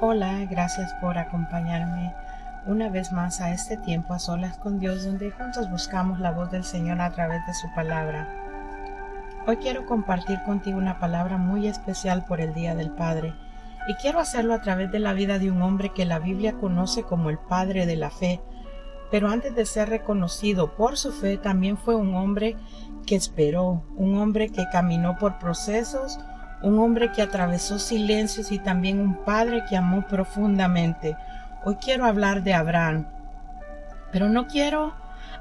Hola, gracias por acompañarme una vez más a este tiempo a solas con Dios, donde juntos buscamos la voz del Señor a través de su palabra. Hoy quiero compartir contigo una palabra muy especial por el Día del Padre, y quiero hacerlo a través de la vida de un hombre que la Biblia conoce como el padre de la fe. Pero antes de ser reconocido por su fe, también fue un hombre que esperó, un hombre que caminó por procesos, un hombre que atravesó silencios y también un padre que amó profundamente. Hoy quiero hablar de Abraham, pero no quiero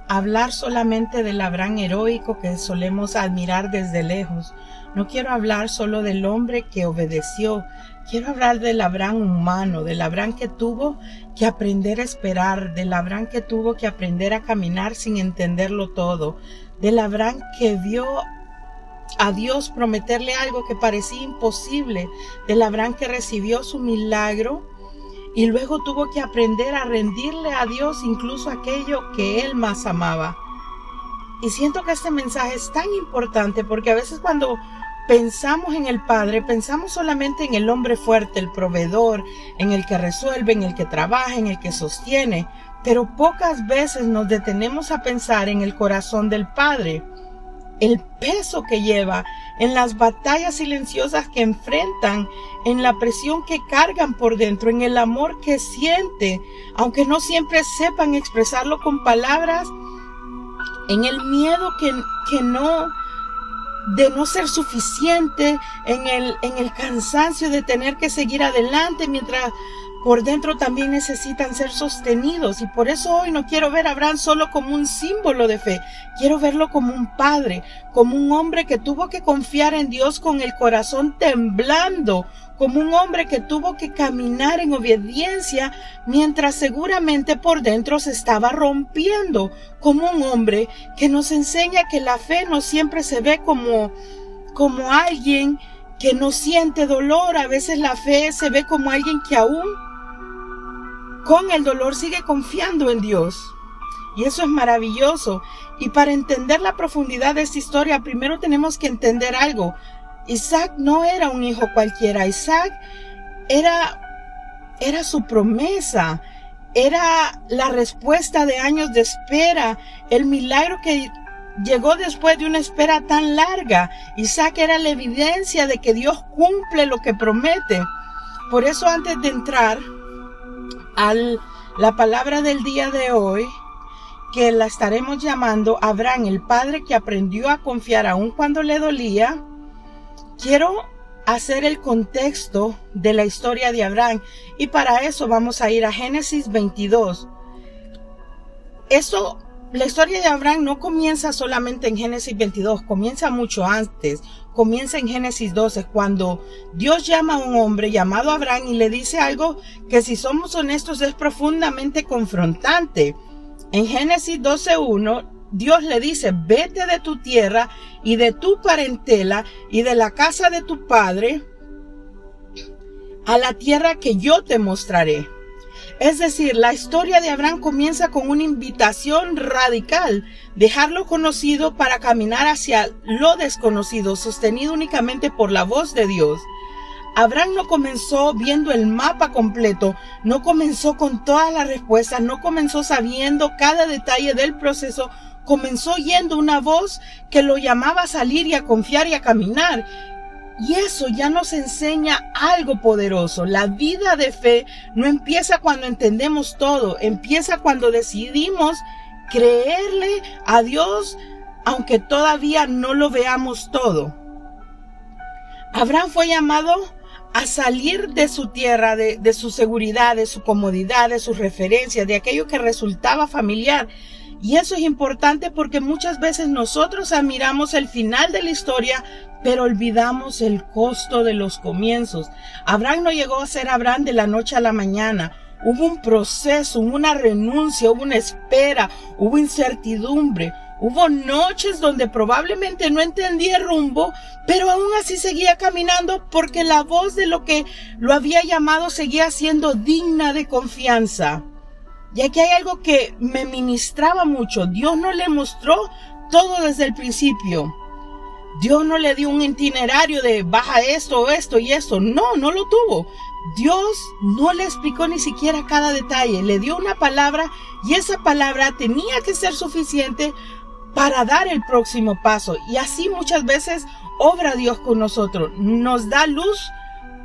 hablar solamente del Abraham heroico que solemos admirar desde lejos. No quiero hablar solo del hombre que obedeció. Quiero hablar del Abraham humano, del Abraham que tuvo que aprender a esperar, del Abraham que tuvo que aprender a caminar sin entenderlo todo, del Abraham que vio a Dios prometerle algo que parecía imposible, del Abraham que recibió su milagro y luego tuvo que aprender a rendirle a Dios incluso aquello que él más amaba. Y siento que este mensaje es tan importante porque a veces cuando pensamos en el Padre, pensamos solamente en el hombre fuerte, el proveedor, en el que resuelve, en el que trabaja, en el que sostiene, pero pocas veces nos detenemos a pensar en el corazón del Padre, el peso que lleva, en las batallas silenciosas que enfrentan, en la presión que cargan por dentro, en el amor que siente, aunque no siempre sepan expresarlo con palabras, en el miedo de no ser suficiente, en el cansancio de tener que seguir adelante mientras por dentro también necesitan ser sostenidos. Y por eso hoy no quiero ver a Abraham solo como un símbolo de fe, quiero verlo como un padre, como un hombre que tuvo que confiar en Dios con el corazón temblando, como un hombre que tuvo que caminar en obediencia mientras seguramente por dentro se estaba rompiendo, como un hombre que nos enseña que la fe no siempre se ve como alguien que no siente dolor. A veces la fe se ve como alguien que aún con el dolor sigue confiando en Dios. Y eso es maravilloso. Y para entender la profundidad de esta historia, primero tenemos que entender algo. Isaac no era un hijo cualquiera. Isaac era su promesa. Era la respuesta de años de espera. El milagro que llegó después de una espera tan larga. Isaac era la evidencia de que Dios cumple lo que promete. Por eso, antes de entrar a la palabra del día de hoy, que la estaremos llamando Abraham, el padre que aprendió a confiar aun cuando le dolía, quiero hacer el contexto de la historia de Abraham. Y para eso vamos a ir a Génesis 22. La historia de Abraham no comienza solamente en Génesis 22, comienza mucho antes, comienza en Génesis 12, cuando Dios llama a un hombre llamado Abraham y le dice algo que, si somos honestos, es profundamente confrontante. En Génesis 12:1, Dios le dice: vete de tu tierra y de tu parentela y de la casa de tu padre a la tierra que yo te mostraré. Es decir, la historia de Abraham comienza con una invitación radical, dejar lo conocido para caminar hacia lo desconocido, sostenido únicamente por la voz de Dios. Abraham no comenzó viendo el mapa completo, no comenzó con todas las respuestas, no comenzó sabiendo cada detalle del proceso, comenzó oyendo una voz que lo llamaba a salir y a confiar y a caminar. Y eso ya nos enseña algo poderoso. La vida de fe no empieza cuando entendemos todo, empieza cuando decidimos creerle a Dios, aunque todavía no lo veamos todo. Abraham fue llamado a salir de su tierra, de su seguridad, de su comodidad, de sus referencias, de aquello que resultaba familiar. Y eso es importante porque muchas veces nosotros admiramos el final de la historia, pero olvidamos el costo de los comienzos. Abraham no llegó a ser Abraham de la noche a la mañana. Hubo un proceso, hubo una renuncia, hubo una espera, hubo incertidumbre. Hubo noches donde probablemente no entendía el rumbo, pero aún así seguía caminando porque la voz de lo que lo había llamado seguía siendo digna de confianza. Y aquí hay algo que me ministraba mucho. Dios no le mostró todo desde el principio. Dios no le dio un itinerario de baja esto, esto y esto. No, no lo tuvo. Dios no le explicó ni siquiera cada detalle. Le dio una palabra y esa palabra tenía que ser suficiente para dar el próximo paso. Y así muchas veces obra Dios con nosotros. Nos da luz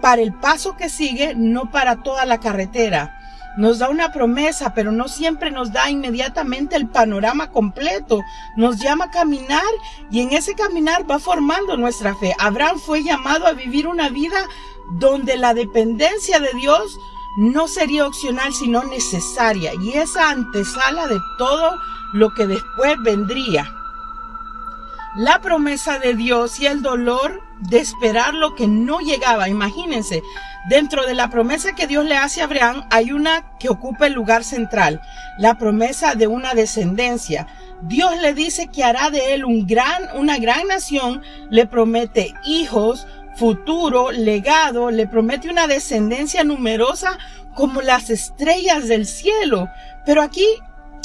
para el paso que sigue, no para toda la carretera. Nos da una promesa, pero no siempre nos da inmediatamente el panorama completo. Nos llama a caminar y en ese caminar va formando nuestra fe. Abraham fue llamado a vivir una vida donde la dependencia de Dios no sería opcional, sino necesaria. Y esa antesala de todo lo que después vendría. La promesa de Dios y el dolor de esperar lo que no llegaba. Imagínense, dentro de la promesa que Dios le hace a Abraham hay una que ocupa el lugar central, la promesa de una descendencia. Dios le dice que hará de él una gran nación, le promete hijos, futuro, legado, le promete una descendencia numerosa como las estrellas del cielo. Pero aquí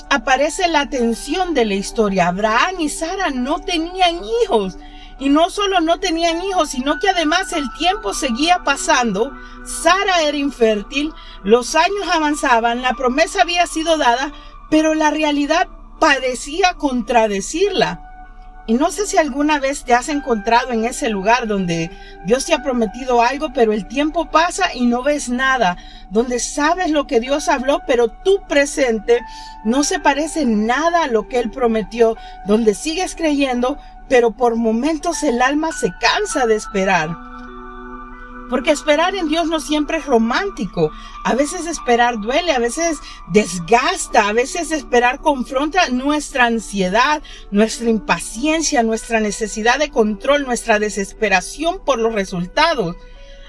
aparece la tensión de la historia. Abraham y Sara no tenían hijos. Y no solo no tenían hijos, sino que además el tiempo seguía pasando. Sara era infértil, los años avanzaban, la promesa había sido dada, pero la realidad parecía contradecirla. Y no sé si alguna vez te has encontrado en ese lugar donde Dios te ha prometido algo, pero el tiempo pasa y no ves nada. Donde sabes lo que Dios habló, pero tu presente no se parece nada a lo que Él prometió. Donde sigues creyendo, pero por momentos el alma se cansa de esperar. Porque esperar en Dios no siempre es romántico. A veces esperar duele, a veces desgasta, a veces esperar confronta nuestra ansiedad, nuestra impaciencia, nuestra necesidad de control, nuestra desesperación por los resultados.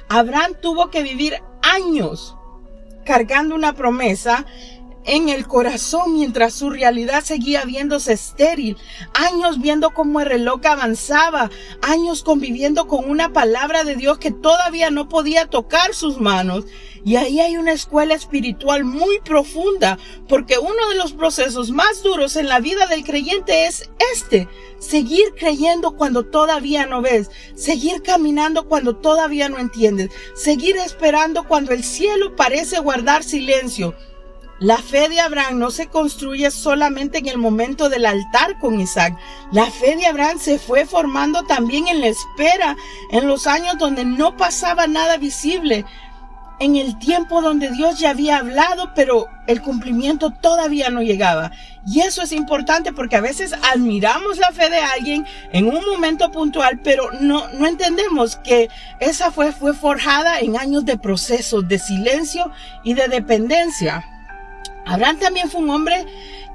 Abraham tuvo que vivir años cargando una promesa en el corazón mientras su realidad seguía viéndose estéril, años viendo cómo el reloj avanzaba, años conviviendo con una palabra de Dios que todavía no podía tocar sus manos. Y ahí hay una escuela espiritual muy profunda, porque uno de los procesos más duros en la vida del creyente es seguir creyendo cuando todavía no ves, seguir caminando cuando todavía no entiendes, seguir esperando cuando el cielo parece guardar silencio. La fe de Abraham no se construye solamente en el momento del altar con Isaac. La fe de Abraham se fue formando también en la espera, en los años donde no pasaba nada visible, en el tiempo donde Dios ya había hablado, pero el cumplimiento todavía no llegaba. Y eso es importante porque a veces admiramos la fe de alguien en un momento puntual, pero no entendemos que esa fue forjada en años de procesos, de silencio y de dependencia. Abraham también fue un hombre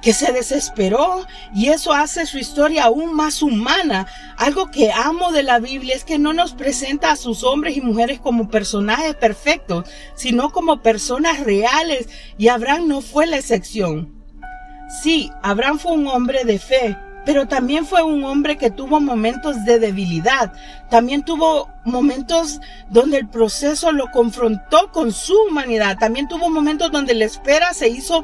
que se desesperó y eso hace su historia aún más humana. Algo que amo de la Biblia es que no nos presenta a sus hombres y mujeres como personajes perfectos, sino como personas reales, y Abraham no fue la excepción. Sí, Abraham fue un hombre de fe, pero también fue un hombre que tuvo momentos de debilidad. También tuvo momentos donde el proceso lo confrontó con su humanidad. También tuvo momentos donde la espera se hizo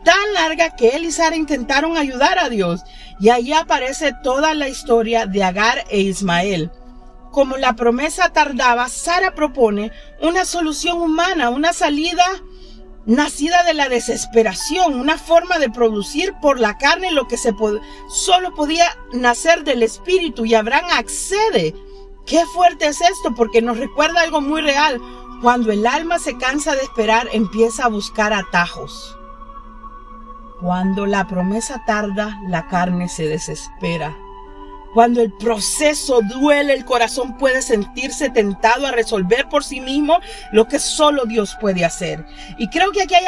tan larga que él y Sara intentaron ayudar a Dios. Y ahí aparece toda la historia de Agar e Ismael. Como la promesa tardaba, Sara propone una solución humana, una salida nacida de la desesperación, una forma de producir por la carne lo que solo podía nacer del espíritu, y Abraham accede. Qué fuerte es esto, porque nos recuerda algo muy real. Cuando el alma se cansa de esperar, empieza a buscar atajos. Cuando la promesa tarda, la carne se desespera. Cuando el proceso duele, el corazón puede sentirse tentado a resolver por sí mismo lo que solo Dios puede hacer. Y creo que aquí hay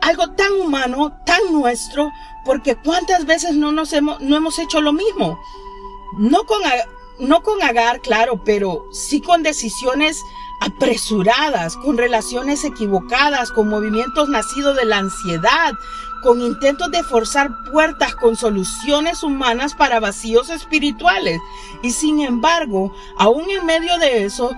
algo tan humano, tan nuestro, porque cuántas veces no hemos hecho lo mismo. No con Agar, claro, pero sí con decisiones apresuradas, con relaciones equivocadas, con movimientos nacidos de la ansiedad, con intentos de forzar puertas, con soluciones humanas para vacíos espirituales. Y sin embargo, aún en medio de eso,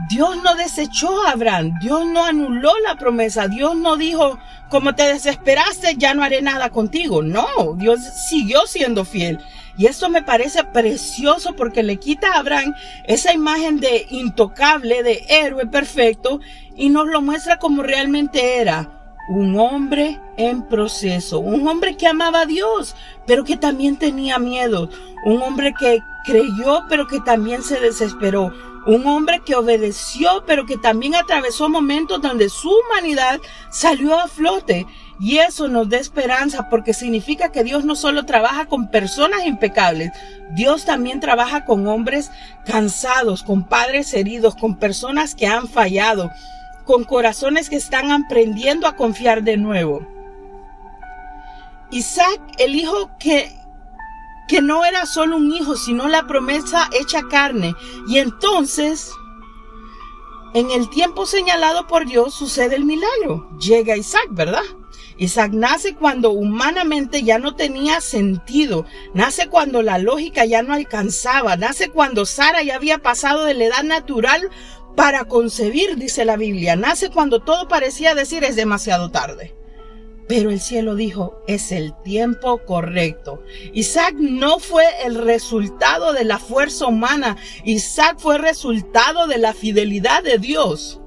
Dios no desechó a Abraham, Dios no anuló la promesa, Dios no dijo, como te desesperaste, ya no haré nada contigo. No, Dios siguió siendo fiel. Y esto me parece precioso porque le quita a Abraham esa imagen de intocable, de héroe perfecto, y nos lo muestra como realmente era. Un hombre en proceso, un hombre que amaba a Dios, pero que también tenía miedo, un hombre que creyó, pero que también se desesperó, un hombre que obedeció, pero que también atravesó momentos donde su humanidad salió a flote. Y eso nos da esperanza porque significa que Dios no solo trabaja con personas impecables, Dios también trabaja con hombres cansados, con padres heridos, con personas que han fallado, con corazones que están aprendiendo a confiar de nuevo. Isaac, el hijo que no era solo un hijo, sino la promesa hecha carne. Y entonces, en el tiempo señalado por Dios, sucede el milagro. Llega Isaac, ¿verdad? Isaac nace cuando humanamente ya no tenía sentido, nace cuando la lógica ya no alcanzaba, nace cuando Sara ya había pasado de la edad natural para concebir, dice la Biblia, nace cuando todo parecía decir es demasiado tarde. Pero el cielo dijo, es el tiempo correcto. Isaac no fue el resultado de la fuerza humana, Isaac fue el resultado de la fidelidad de Dios.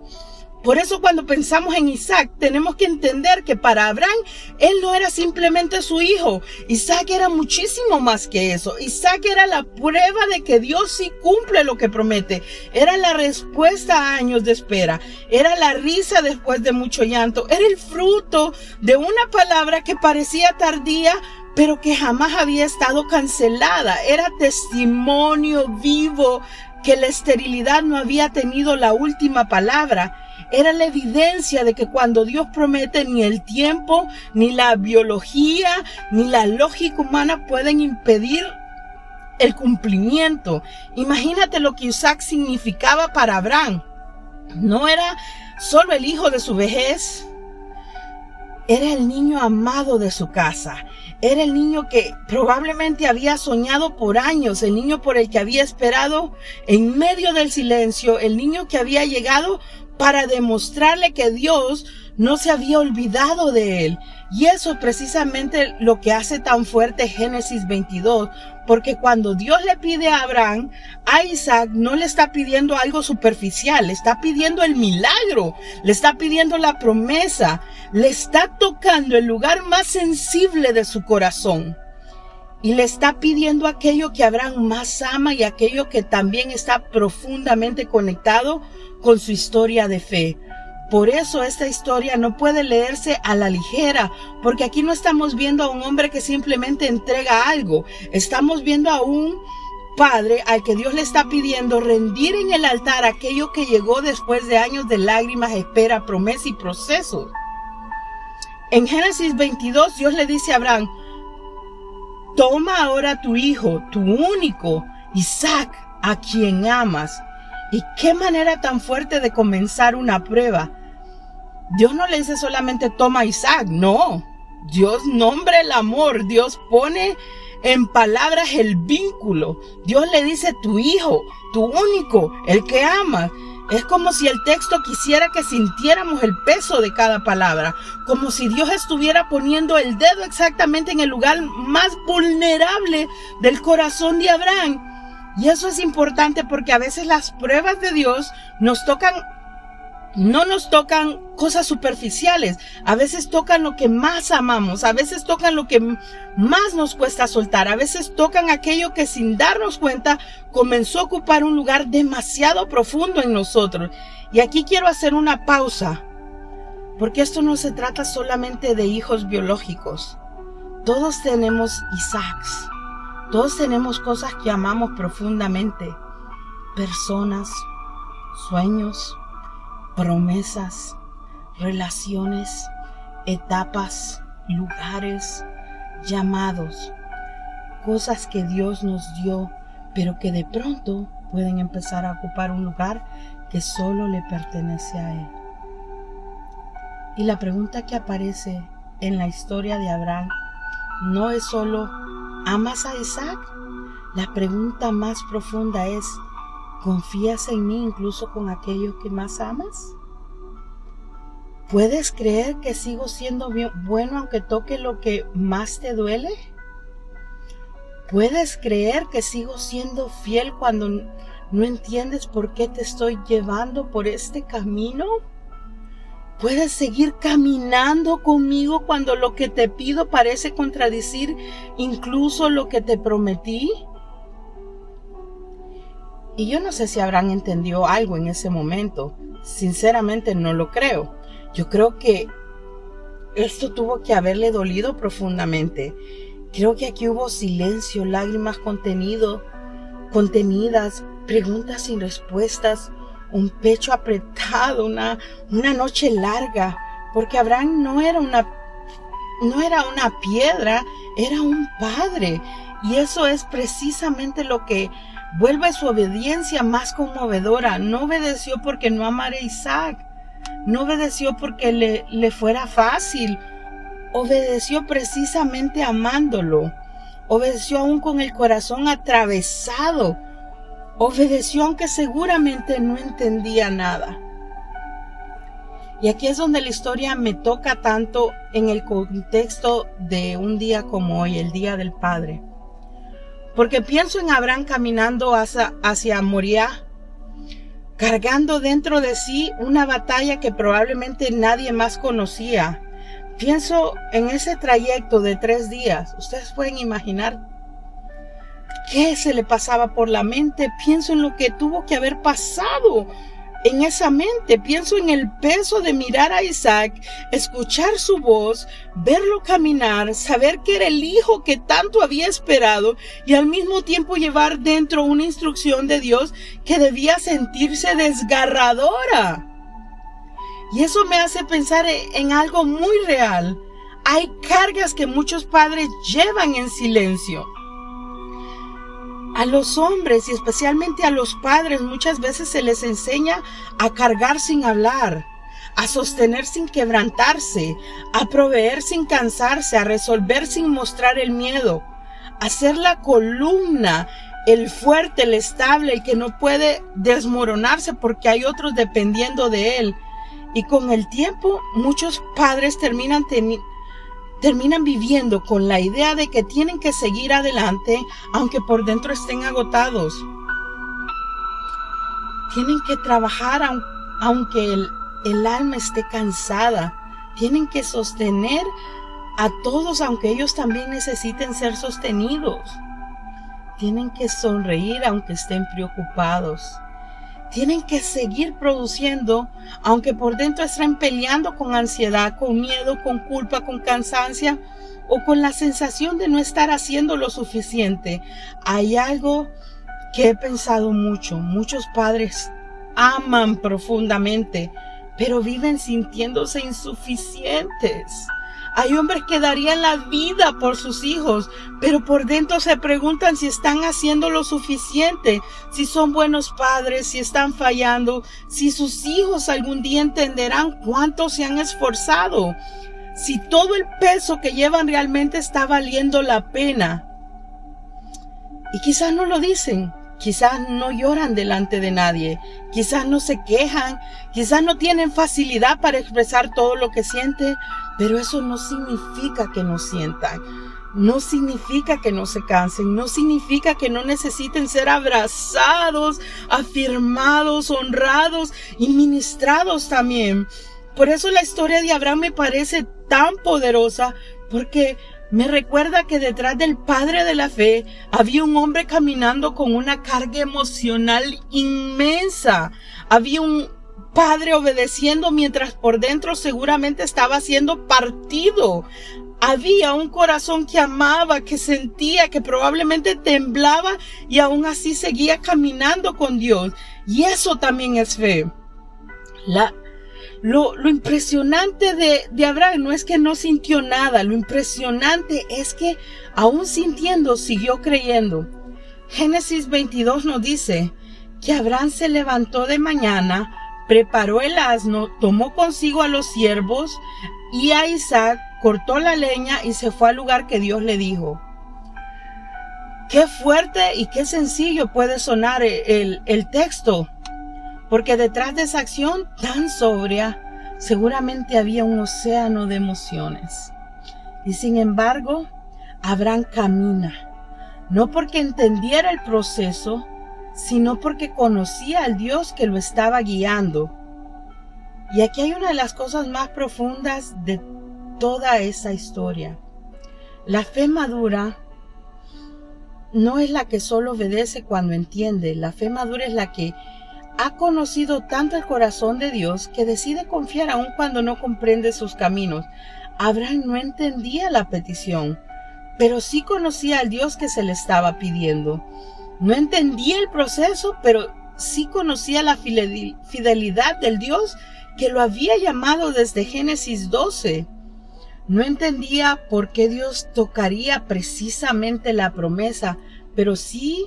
Por eso cuando pensamos en Isaac, tenemos que entender que para Abraham, él no era simplemente su hijo. Isaac era muchísimo más que eso. Isaac era la prueba de que Dios sí cumple lo que promete. Era la respuesta a años de espera. Era la risa después de mucho llanto. Era el fruto de una palabra que parecía tardía, pero que jamás había estado cancelada. Era testimonio vivo que la esterilidad no había tenido la última palabra. Era la evidencia de que cuando Dios promete, ni el tiempo, ni la biología, ni la lógica humana pueden impedir el cumplimiento. Imagínate lo que Isaac significaba para Abraham. No era solo el hijo de su vejez, era el niño amado de su casa. Era el niño que probablemente había soñado por años, el niño por el que había esperado en medio del silencio, el niño que había llegado para demostrarle que Dios no se había olvidado de él. Y eso es precisamente lo que hace tan fuerte Génesis 22, porque cuando Dios le pide a Abraham, a Isaac no le está pidiendo algo superficial, le está pidiendo el milagro, le está pidiendo la promesa, le está tocando el lugar más sensible de su corazón. Y le está pidiendo aquello que Abraham más ama y aquello que también está profundamente conectado con su historia de fe. Por eso esta historia no puede leerse a la ligera, porque aquí no estamos viendo a un hombre que simplemente entrega algo. Estamos viendo a un padre al que Dios le está pidiendo rendir en el altar aquello que llegó después de años de lágrimas, espera, promesa y procesos. En Génesis 22, Dios le dice a Abraham, toma ahora tu hijo, tu único, Isaac, a quien amas. Y qué manera tan fuerte de comenzar una prueba. Dios no le dice solamente toma a Isaac, no. Dios nombra el amor, Dios pone en palabras el vínculo. Dios le dice tu hijo, tu único, el que amas. Es como si el texto quisiera que sintiéramos el peso de cada palabra, como si Dios estuviera poniendo el dedo exactamente en el lugar más vulnerable del corazón de Abraham. Y eso es importante porque a veces las pruebas de Dios no nos tocan cosas superficiales, a veces tocan lo que más amamos, a veces tocan lo que más nos cuesta soltar, a veces tocan aquello que sin darnos cuenta comenzó a ocupar un lugar demasiado profundo en nosotros. Y aquí quiero hacer una pausa, porque esto no se trata solamente de hijos biológicos. Todos tenemos Isaacs, todos tenemos cosas que amamos profundamente, personas, sueños, promesas, relaciones, etapas, lugares, llamados, cosas que Dios nos dio, pero que de pronto pueden empezar a ocupar un lugar que solo le pertenece a Él. Y la pregunta que aparece en la historia de Abraham no es solo ¿amas a Isaac? La pregunta más profunda es ¿confías en mí incluso con aquello que más amas? ¿Puedes creer que sigo siendo bueno aunque toque lo que más te duele? ¿puedes creer que sigo siendo fiel cuando no entiendes por qué te estoy llevando por este camino? ¿Puedes seguir caminando conmigo cuando lo que te pido parece contradecir incluso lo que te prometí? Y yo no sé si Abraham entendió algo en ese momento. Sinceramente no lo creo. Yo creo que esto tuvo que haberle dolido profundamente. Creo que aquí hubo silencio, lágrimas contenidas, preguntas sin respuestas, un pecho apretado, una noche larga, porque Abraham no era una piedra, era un padre. Y eso es precisamente lo que vuelve su obediencia más conmovedora. No obedeció porque no amara a Isaac, no obedeció porque le fuera fácil, obedeció precisamente amándolo, obedeció aún con el corazón atravesado, obedeció aunque seguramente no entendía nada. Y aquí es donde la historia me toca tanto en el contexto de un día como hoy, el Día del Padre. Porque pienso en Abraham caminando hacia Moriah, cargando dentro de sí una batalla que probablemente nadie más conocía. Pienso en ese trayecto de 3 días. Ustedes pueden imaginar qué se le pasaba por la mente. Pienso en lo que tuvo que haber pasado en esa mente. Pienso en el peso de mirar a Isaac, escuchar su voz, verlo caminar, saber que era el hijo que tanto había esperado y al mismo tiempo llevar dentro una instrucción de Dios que debía sentirse desgarradora. Y eso me hace pensar en algo muy real. Hay cargas que muchos padres llevan en silencio. A los hombres y especialmente a los padres muchas veces se les enseña a cargar sin hablar, a sostener sin quebrantarse, a proveer sin cansarse, a resolver sin mostrar el miedo, a ser la columna, el fuerte, el estable, el que no puede desmoronarse porque hay otros dependiendo de él. Y con el tiempo muchos padres terminan viviendo con la idea de que tienen que seguir adelante aunque por dentro estén agotados. Tienen que trabajar aunque el alma esté cansada. Tienen que sostener a todos aunque ellos también necesiten ser sostenidos. Tienen que sonreír aunque estén preocupados. Tienen que seguir produciendo, aunque por dentro estén peleando con ansiedad, con miedo, con culpa, con cansancio o con la sensación de no estar haciendo lo suficiente. Hay algo que he pensado mucho. Muchos padres aman profundamente, pero viven sintiéndose insuficientes. Hay hombres que darían la vida por sus hijos, pero por dentro se preguntan si están haciendo lo suficiente, si son buenos padres, si están fallando, si sus hijos algún día entenderán cuánto se han esforzado, si todo el peso que llevan realmente está valiendo la pena. Y quizás no lo dicen, quizás no lloran delante de nadie, quizás no se quejan, quizás no tienen facilidad para expresar todo lo que sienten, pero eso no significa que no sientan, no significa que no se cansen, no significa que no necesiten ser abrazados, afirmados, honrados y ministrados también. Por eso la historia de Abraham me parece tan poderosa, porque me recuerda que detrás del padre de la fe había un hombre caminando con una carga emocional inmensa. Había un padre obedeciendo mientras por dentro seguramente estaba siendo partido. Había un corazón que amaba, que sentía, que probablemente temblaba y aún así seguía caminando con Dios. Y eso también es fe. Lo impresionante de Abraham no es que no sintió nada, lo impresionante es que aún sintiendo siguió creyendo. Génesis 22 nos dice que Abraham se levantó de mañana, preparó el asno, tomó consigo a los siervos y a Isaac, cortó la leña y se fue al lugar que Dios le dijo. Qué fuerte y qué sencillo puede sonar el texto. Porque detrás de esa acción tan sobria, seguramente había un océano de emociones. Y sin embargo, Abraham camina. no porque entendiera el proceso, sino porque conocía al Dios que lo estaba guiando. Y aquí hay una de las cosas más profundas de toda esa historia. La fe madura no es la que solo obedece cuando entiende. La fe madura es la que ha conocido tanto el corazón de Dios que decide confiar aun cuando no comprende sus caminos. Abraham no entendía la petición, pero sí conocía al Dios que se le estaba pidiendo. No entendía el proceso, pero sí conocía la fidelidad del Dios que lo había llamado desde Génesis 12. No entendía por qué Dios tocaría precisamente la promesa, pero sí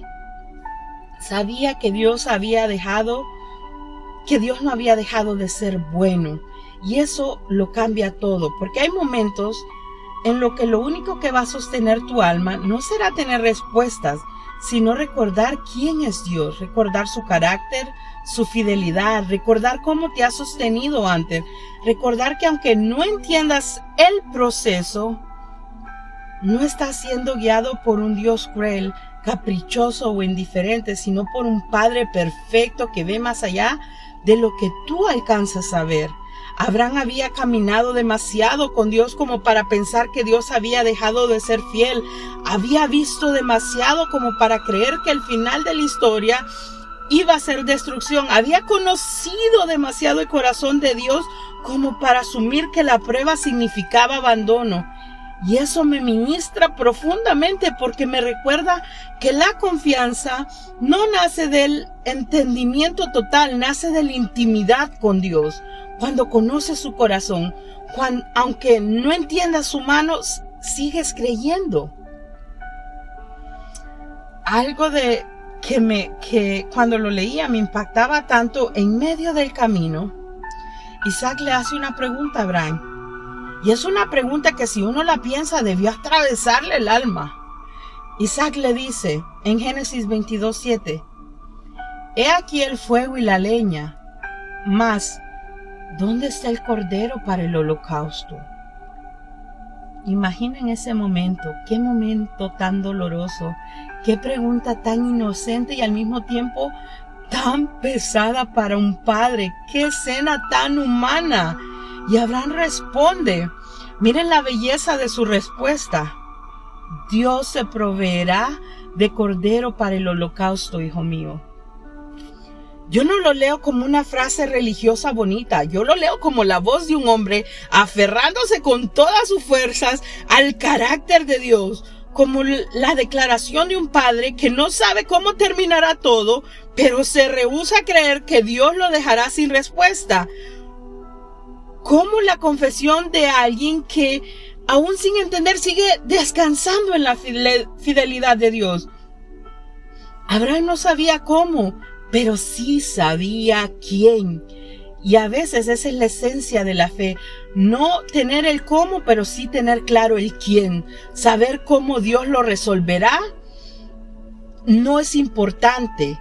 sabía que Dios no había dejado de ser bueno. Y eso lo cambia todo, porque hay momentos en los que lo único que va a sostener tu alma no será tener respuestas, sino recordar quién es Dios, recordar su carácter, su fidelidad, recordar cómo te ha sostenido antes, recordar que aunque no entiendas el proceso, no estás siendo guiado por un Dios cruel, caprichoso o indiferente, sino por un Padre perfecto que ve más allá de lo que tú alcanzas a ver. Abraham había caminado demasiado con Dios como para pensar que Dios había dejado de ser fiel. Había visto demasiado como para creer que el final de la historia iba a ser destrucción. Había conocido demasiado el corazón de Dios como para asumir que la prueba significaba abandono. Y eso me ministra profundamente porque me recuerda que la confianza no nace del entendimiento total, nace de la intimidad con Dios. Cuando conoces su corazón, aunque no entiendas su mano, sigues creyendo. Algo que cuando lo leía me impactaba tanto. En medio del camino, Isaac le hace una pregunta a Abraham. Y es una pregunta que si uno la piensa debió atravesarle el alma. Isaac le dice en Génesis 22:7, he aquí el fuego y la leña, mas ¿dónde está el cordero para el holocausto? Imaginen ese momento, qué momento tan doloroso, qué pregunta tan inocente y al mismo tiempo tan pesada para un padre, qué escena tan humana. Y Abraham responde, miren la belleza de su respuesta. Dios se proveerá de cordero para el holocausto, hijo mío. Yo no lo leo como una frase religiosa bonita, yo lo leo como la voz de un hombre aferrándose con todas sus fuerzas al carácter de Dios, como la declaración de un padre que no sabe cómo terminará todo, pero se rehúsa a creer que Dios lo dejará sin respuesta. Como la confesión de alguien que, aún sin entender, sigue descansando en la fidelidad de Dios. Abraham no sabía cómo, pero sí sabía quién. Y a veces esa es la esencia de la fe. No tener el cómo, pero sí tener claro el quién. Saber cómo Dios lo resolverá no es importante.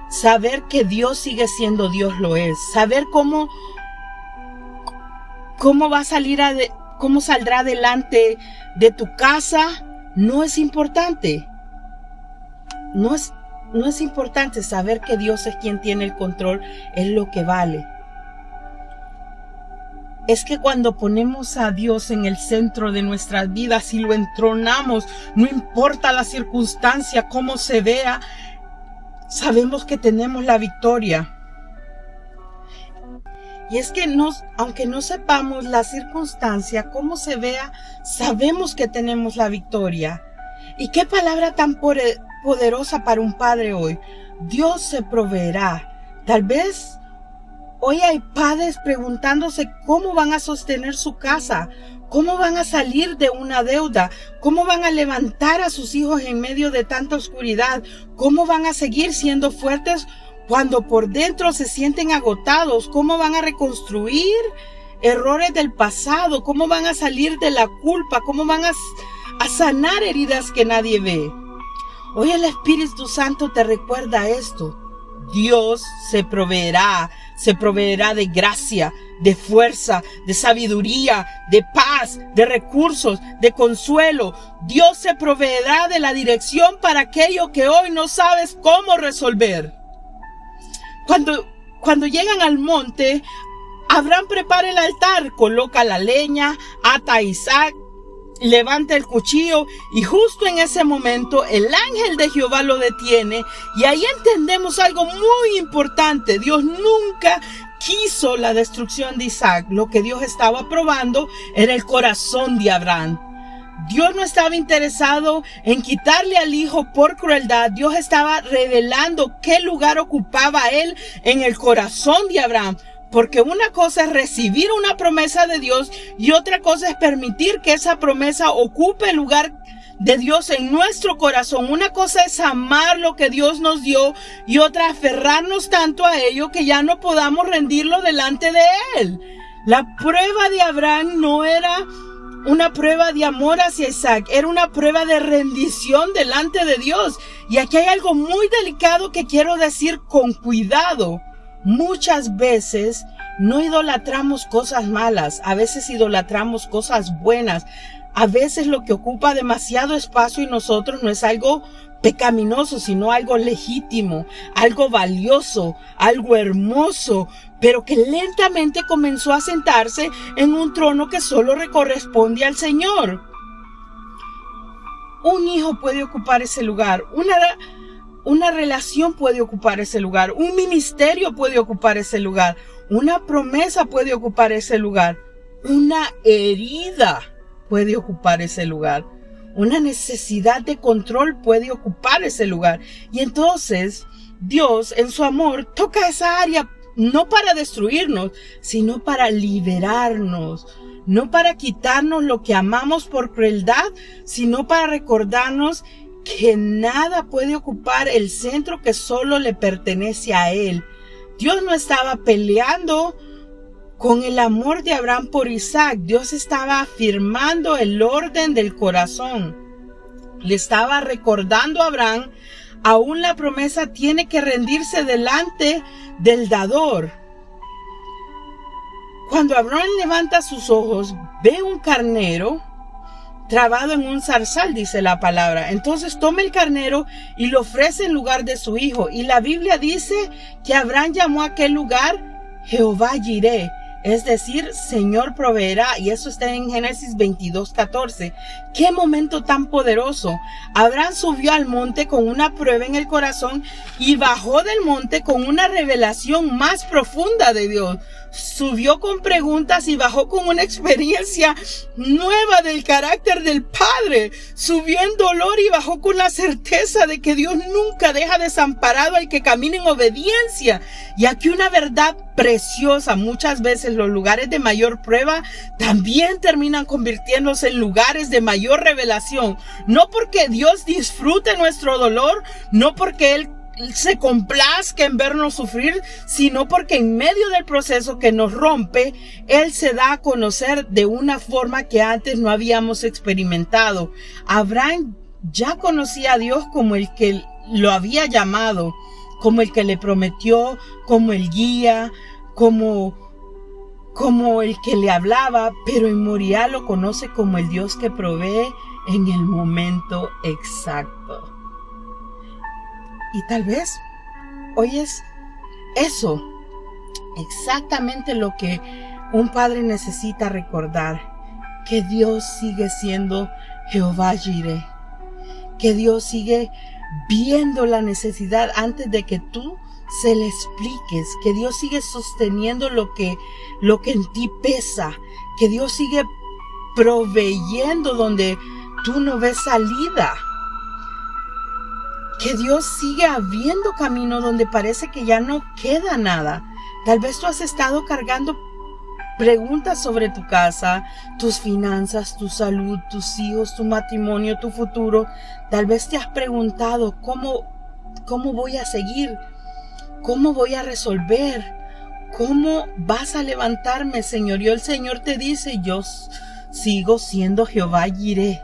Saber que Dios sigue siendo Dios lo es. Saber cómo cómo saldrá adelante de tu casa no es importante. No es importante. Saber que Dios es quien tiene el control, es lo que vale. Es que cuando ponemos a Dios en el centro de nuestras vidas y lo entronamos, no importa la circunstancia, cómo se vea, sabemos que tenemos la victoria. Y es que aunque no sepamos la circunstancia, cómo se vea, sabemos que tenemos la victoria. Y qué palabra tan poderosa para un padre hoy. Dios se proveerá. Tal vez hoy hay padres preguntándose cómo van a sostener su casa, cómo van a salir de una deuda, cómo van a levantar a sus hijos en medio de tanta oscuridad, cómo van a seguir siendo fuertes cuando por dentro se sienten agotados, cómo van a reconstruir errores del pasado, cómo van a salir de la culpa, cómo van a sanar heridas que nadie ve. Hoy el Espíritu Santo te recuerda esto. Dios se proveerá de gracia, de fuerza, de sabiduría, de paz, de recursos, de consuelo. Dios se proveerá de la dirección para aquello que hoy no sabes cómo resolver. Cuando llegan al monte, Abraham prepara el altar, coloca la leña, ata a Isaac, levanta el cuchillo y justo en ese momento el ángel de Jehová lo detiene y ahí entendemos algo muy importante. Dios nunca quiso la destrucción de Isaac. Lo que Dios estaba probando era el corazón de Abraham. Dios no estaba interesado en quitarle al hijo por crueldad. Dios estaba revelando qué lugar ocupaba él en el corazón de Abraham. Porque una cosa es recibir una promesa de Dios y otra cosa es permitir que esa promesa ocupe el lugar de Dios en nuestro corazón. Una cosa es amar lo que Dios nos dio y otra aferrarnos tanto a ello que ya no podamos rendirlo delante de Él. La prueba de Abraham no era una prueba de amor hacia Isaac, era una prueba de rendición delante de Dios. Y aquí hay algo muy delicado que quiero decir con cuidado. Muchas veces no idolatramos cosas malas, a veces idolatramos cosas buenas. A veces lo que ocupa demasiado espacio en nosotros no es algo pecaminoso, sino algo legítimo, algo valioso, algo hermoso, pero que lentamente comenzó a sentarse en un trono que solo le corresponde al Señor. Un hijo puede ocupar ese lugar, una relación puede ocupar ese lugar, un ministerio puede ocupar ese lugar, una promesa puede ocupar ese lugar, una herida puede ocupar ese lugar, una necesidad de control puede ocupar ese lugar. Y entonces Dios en su amor toca esa área no para destruirnos, sino para liberarnos, no para quitarnos lo que amamos por crueldad, sino para recordarnos que nada puede ocupar el centro que solo le pertenece a Él. Dios no estaba peleando con el amor de Abraham por Isaac. Dios estaba afirmando el orden del corazón. Le estaba recordando a Abraham, aún la promesa tiene que rendirse delante del dador. Cuando Abraham levanta sus ojos, ve un carnero trabado en un zarzal, dice la palabra. Entonces toma el carnero y lo ofrece en lugar de su hijo. Y la Biblia dice que Abraham llamó a aquel lugar Jehová Jireh, es decir, Señor proveerá. Y eso está en Génesis 22:14. ¡Qué momento tan poderoso! Abraham subió al monte con una prueba en el corazón y bajó del monte con una revelación más profunda de Dios. Subió con preguntas y bajó con una experiencia nueva del carácter del Padre. Subió en dolor y bajó con la certeza de que Dios nunca deja desamparado al que camina en obediencia. Y aquí una verdad preciosa: muchas veces los lugares de mayor prueba también terminan convirtiéndose en lugares de mayor revelación. No porque Dios disfrute nuestro dolor, no porque Él se complazca en vernos sufrir, sino porque en medio del proceso que nos rompe, Él se da a conocer de una forma que antes no habíamos experimentado. Abraham ya conocía a Dios como el que lo había llamado, como el que le prometió, como el guía, como el que le hablaba, pero en Moriah lo conoce como el Dios que provee en el momento exacto. Y tal vez hoy es eso, exactamente lo que un padre necesita recordar: que Dios sigue siendo Jehová Jireh, que Dios sigue viendo la necesidad antes de que tú se le expliques, que Dios sigue sosteniendo lo que en ti pesa, que Dios sigue proveyendo donde tú no ves salida, que Dios sigue abriendo camino donde parece que ya no queda nada. Tal vez tú has estado cargando preguntas sobre tu casa, tus finanzas, tu salud, tus hijos, tu matrimonio, tu futuro. Tal vez te has preguntado ¿cómo voy a seguir? ¿Cómo voy a resolver? ¿Cómo vas a levantarme, Señor? Y el Señor te dice: yo sigo siendo Jehová Jireh.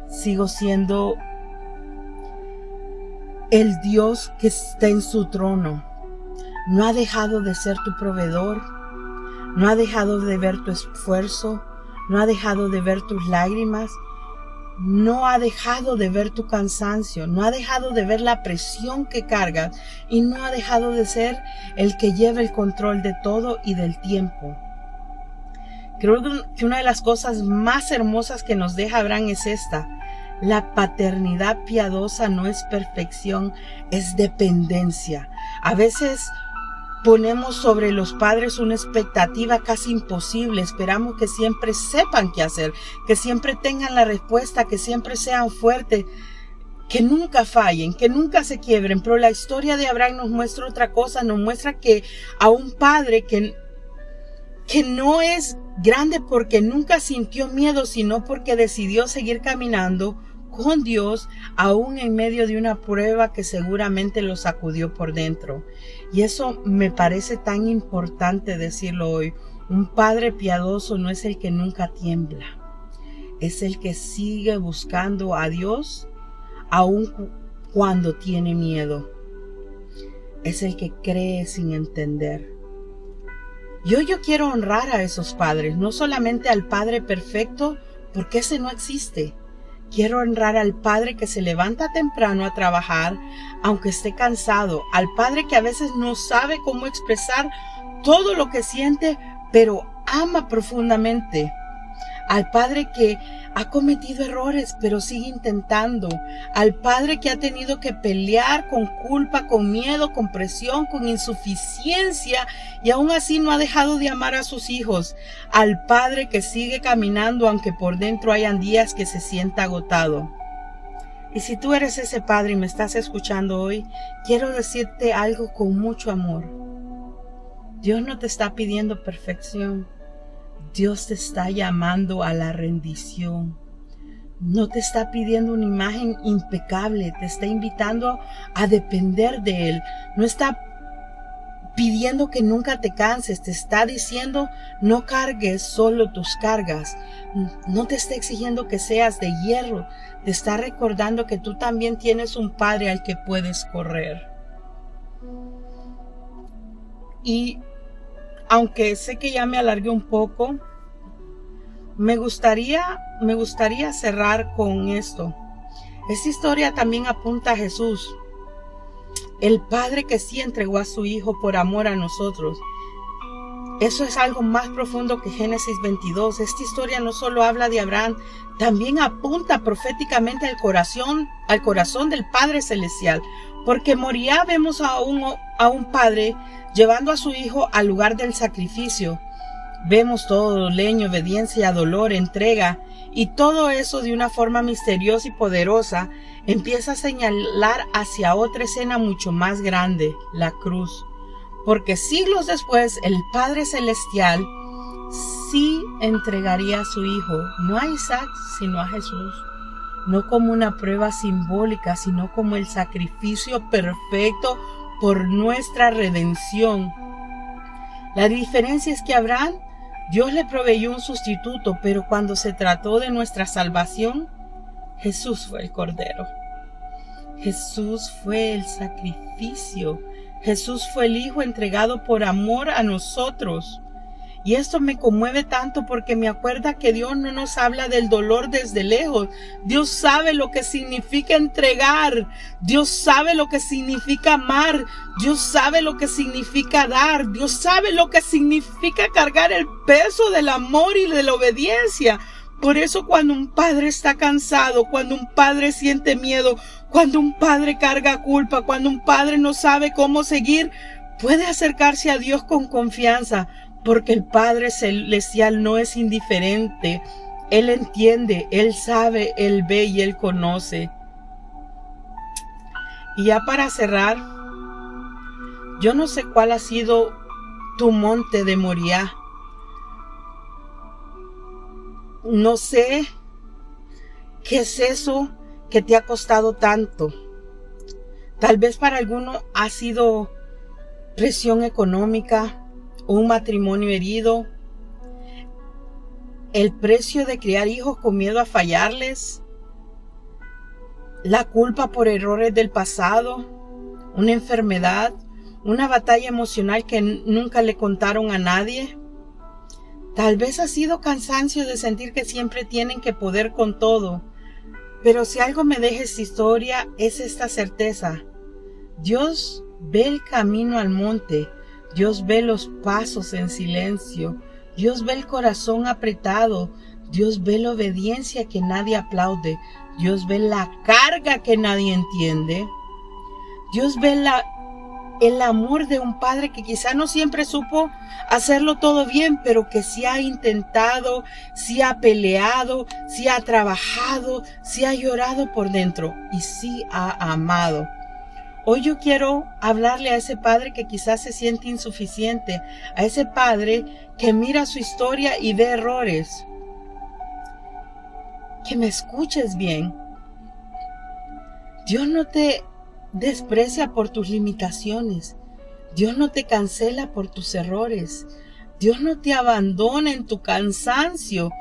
Sigo siendo el Dios que está en su trono. No ha dejado de ser tu proveedor. no ha dejado de ver tu esfuerzo, no ha dejado de ver tus lágrimas, no ha dejado de ver tu cansancio, no ha dejado de ver la presión que cargas y no ha dejado de ser el que lleva el control de todo y del tiempo. Creo que una de las cosas más hermosas que nos deja Abraham es esta: la paternidad piadosa no es perfección, es dependencia. A veces ponemos sobre los padres una expectativa casi imposible. Esperamos que siempre sepan qué hacer, que siempre tengan la respuesta, que siempre sean fuertes, que nunca fallen, que nunca se quiebren. Pero la historia de Abraham nos muestra otra cosa, nos muestra que a un padre que no es grande porque nunca sintió miedo, sino porque decidió seguir caminando con Dios, aún en medio de una prueba que seguramente lo sacudió por dentro. Y eso me parece tan importante decirlo hoy. Un padre piadoso no es el que nunca tiembla, es el que sigue buscando a Dios aun cuando tiene miedo. Es el que cree sin entender. Yo quiero honrar a esos padres, no solamente al padre perfecto, porque ese no existe. Quiero honrar al padre que se levanta temprano a trabajar, aunque esté cansado, al padre que a veces no sabe cómo expresar todo lo que siente, pero ama profundamente, al padre que ha cometido errores, pero sigue intentando, al padre que ha tenido que pelear con culpa, con miedo, con presión, con insuficiencia, y aún así no ha dejado de amar a sus hijos, al padre que sigue caminando aunque por dentro hayan días que se sienta agotado. Y si tú eres ese padre y me estás escuchando hoy, quiero decirte algo con mucho amor. Dios no te está pidiendo perfección. Dios te está llamando a la rendición. No te está pidiendo una imagen impecable, te está invitando a depender de Él. No está pidiendo que nunca te canses, te está diciendo no cargues solo tus cargas. No te está exigiendo que seas de hierro, te está recordando que tú también tienes un Padre al que puedes correr. Y aunque sé que ya me alargué un poco, me gustaría cerrar con esto. Esta historia también apunta a Jesús, el Padre que sí entregó a su Hijo por amor a nosotros. Eso es algo más profundo que Génesis 22. Esta historia no solo habla de Abraham, también apunta proféticamente al corazón del Padre Celestial. Porque en Moriah vemos a un padre llevando a su hijo al lugar del sacrificio. Vemos todo: leño, obediencia, dolor, entrega, y todo eso de una forma misteriosa y poderosa empieza a señalar hacia otra escena mucho más grande, la cruz. Porque siglos después el Padre Celestial sí entregaría a su hijo, no a Isaac, sino a Jesús. No como una prueba simbólica, sino como el sacrificio perfecto por nuestra redención. La diferencia es que a Abraham, Dios le proveyó un sustituto, pero cuando se trató de nuestra salvación, Jesús fue el Cordero. Jesús fue el sacrificio. Jesús fue el Hijo entregado por amor a nosotros. Y esto me conmueve tanto porque me acuerda que Dios no nos habla del dolor desde lejos. Dios sabe lo que significa entregar. Dios sabe lo que significa amar. Dios sabe lo que significa dar. Dios sabe lo que significa cargar el peso del amor y de la obediencia. Por eso cuando un padre está cansado, cuando un padre siente miedo, cuando un padre carga culpa, cuando un padre no sabe cómo seguir, puede acercarse a Dios con confianza. Porque el Padre Celestial no es indiferente. Él entiende, Él sabe, Él ve y Él conoce. Y ya para cerrar, yo no sé cuál ha sido tu monte de Moriah. No sé qué es eso que te ha costado tanto. Tal vez para alguno ha sido presión económica, un matrimonio herido, el precio de criar hijos con miedo a fallarles, la culpa por errores del pasado, una enfermedad, una batalla emocional que nunca le contaron a nadie. Tal vez ha sido cansancio de sentir que siempre tienen que poder con todo. Pero si algo me deja esta historia es esta certeza. Dios ve el camino al monte. Dios ve los pasos en silencio. Dios ve el corazón apretado. Dios ve la obediencia que nadie aplaude. Dios ve la carga que nadie entiende. Dios ve el amor de un padre que quizá no siempre supo hacerlo todo bien, pero que sí ha intentado, sí ha peleado, sí ha trabajado, sí ha llorado por dentro y sí ha amado. Hoy yo quiero hablarle a ese padre que quizás se siente insuficiente, a ese padre que mira su historia y ve errores. Que me escuches bien. Dios no te desprecia por tus limitaciones. Dios no te cancela por tus errores. Dios no te abandona en tu cansancio.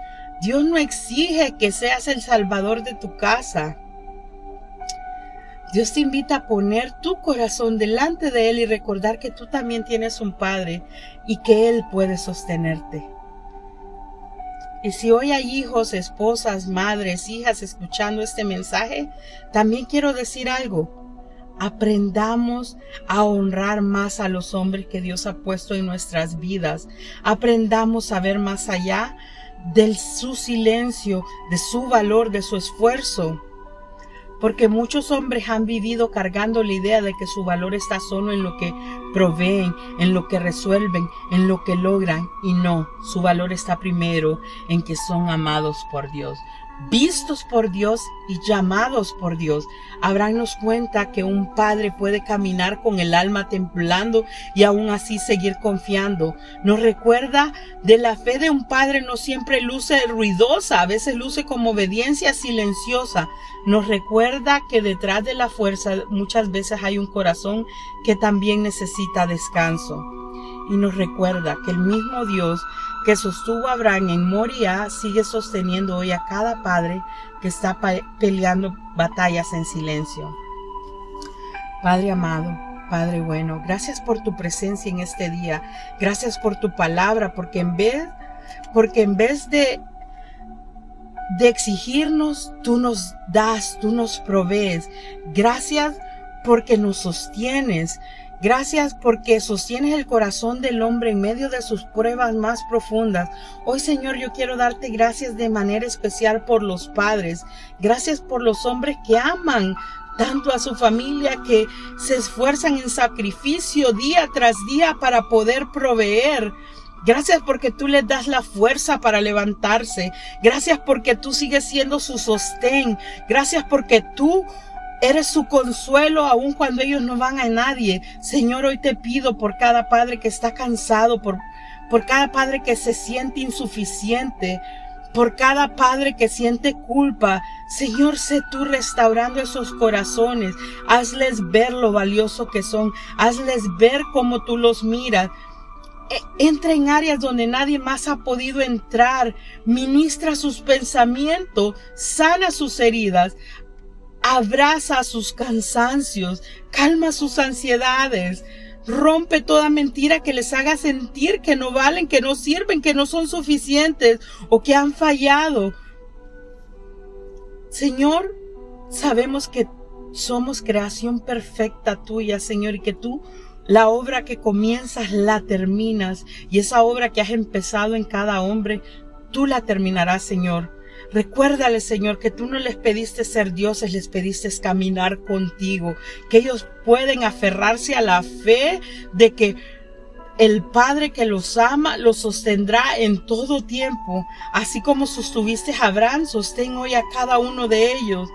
Dios no exige que seas el salvador de tu casa. Dios te invita a poner tu corazón delante de Él y recordar que tú también tienes un Padre y que Él puede sostenerte. Y si hoy hay hijos, esposas, madres, hijas escuchando este mensaje, también quiero decir algo. Aprendamos a honrar más a los hombres que Dios ha puesto en nuestras vidas. Aprendamos a ver más allá de su silencio, de su valor, de su esfuerzo. Porque muchos hombres han vivido cargando la idea de que su valor está solo en lo que proveen, en lo que resuelven, en lo que logran. Y no, su valor está primero en que son amados por Dios, vistos por Dios y llamados por Dios. Abraham nos cuenta que un padre puede caminar con el alma temblando y aún así seguir confiando. Nos recuerda de la fe de un padre, no siempre luce ruidosa, a veces luce como obediencia silenciosa. Nos recuerda que detrás de la fuerza muchas veces hay un corazón que también necesita descanso. Y nos recuerda que el mismo Dios que sostuvo a Abraham en Moría sigue sosteniendo hoy a cada padre que está peleando batallas en silencio. Padre amado, Padre bueno, gracias por tu presencia en este día. Gracias por tu palabra, porque en vez de exigirnos, tú nos das, tú nos provees. Gracias porque nos sostienes. Gracias porque sostienes el corazón del hombre en medio de sus pruebas más profundas. Hoy, Señor, yo quiero darte gracias de manera especial por los padres. Gracias por los hombres que aman tanto a su familia, que se esfuerzan en sacrificio día tras día para poder proveer. Gracias porque tú les das la fuerza para levantarse. Gracias porque tú sigues siendo su sostén. Gracias porque tú eres su consuelo aun cuando ellos no van a nadie. Señor, hoy te pido por cada padre que está cansado, por cada padre que se siente insuficiente, por cada padre que siente culpa. Señor, sé tú restaurando esos corazones. Hazles ver lo valioso que son. Hazles ver cómo tú los miras. Entra en áreas donde nadie más ha podido entrar. Ministra sus pensamientos. Sana sus heridas. Abraza sus cansancios, calma sus ansiedades, rompe toda mentira que les haga sentir que no valen, que no sirven, que no son suficientes o que han fallado. Señor, sabemos que somos creación perfecta tuya, Señor, y que tú la obra que comienzas la terminas, y esa obra que has empezado en cada hombre, tú la terminarás, Señor. Recuérdale, Señor, que tú no les pediste ser dioses, les pediste caminar contigo, que ellos pueden aferrarse a la fe de que el Padre que los ama los sostendrá en todo tiempo. Así como sostuviste a Abraham, sostén hoy a cada uno de ellos.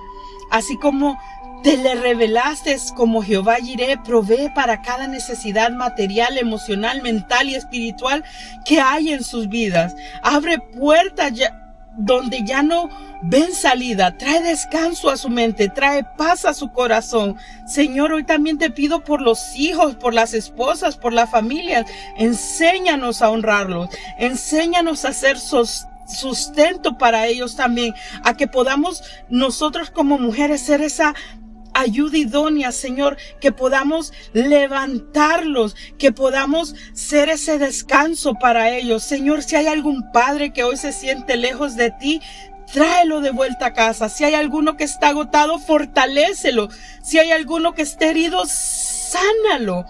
Así como te le revelaste como Jehová Jireh, provee para cada necesidad material, emocional, mental y espiritual que hay en sus vidas. Abre puertas donde ya no ven salida, trae descanso a su mente, trae paz a su corazón. Señor, hoy también te pido por los hijos, por las esposas, por las familias. Enséñanos a honrarlos, enséñanos a ser sustento para ellos también, a que podamos nosotros como mujeres ser esa ayuda idónea, Señor, que podamos levantarlos, que podamos ser ese descanso para ellos. Señor, si hay algún padre que hoy se siente lejos de ti, tráelo de vuelta a casa. Si hay alguno que está agotado, fortalécelo. Si hay alguno que está herido, sánalo.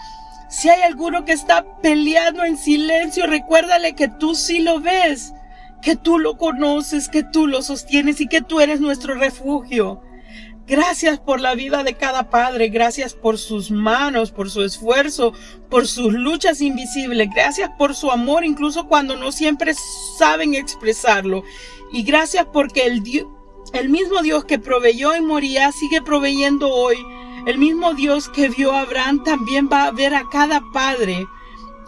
Si hay alguno que está peleando en silencio, recuérdale que tú sí lo ves, que tú lo conoces, que tú lo sostienes y que tú eres nuestro refugio. Gracias por la vida de cada padre, gracias por sus manos, por su esfuerzo, por sus luchas invisibles, gracias por su amor incluso cuando no siempre saben expresarlo. Y gracias porque el mismo Dios que proveyó en Moría sigue proveyendo hoy. El mismo Dios que vio a Abraham también va a ver a cada padre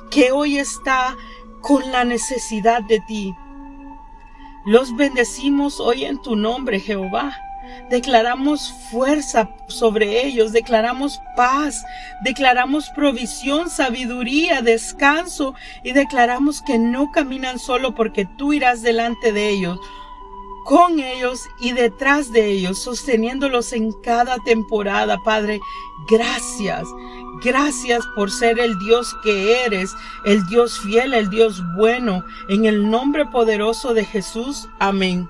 que hoy está con la necesidad de ti. Los bendecimos hoy en tu nombre, Jehová. Declaramos fuerza sobre ellos, declaramos paz, declaramos provisión, sabiduría, descanso y declaramos que no caminan solo porque tú irás delante de ellos, con ellos y detrás de ellos, sosteniéndolos en cada temporada. Padre, gracias. Gracias por ser el Dios que eres, el Dios fiel, el Dios bueno. En el nombre poderoso de Jesús. Amén.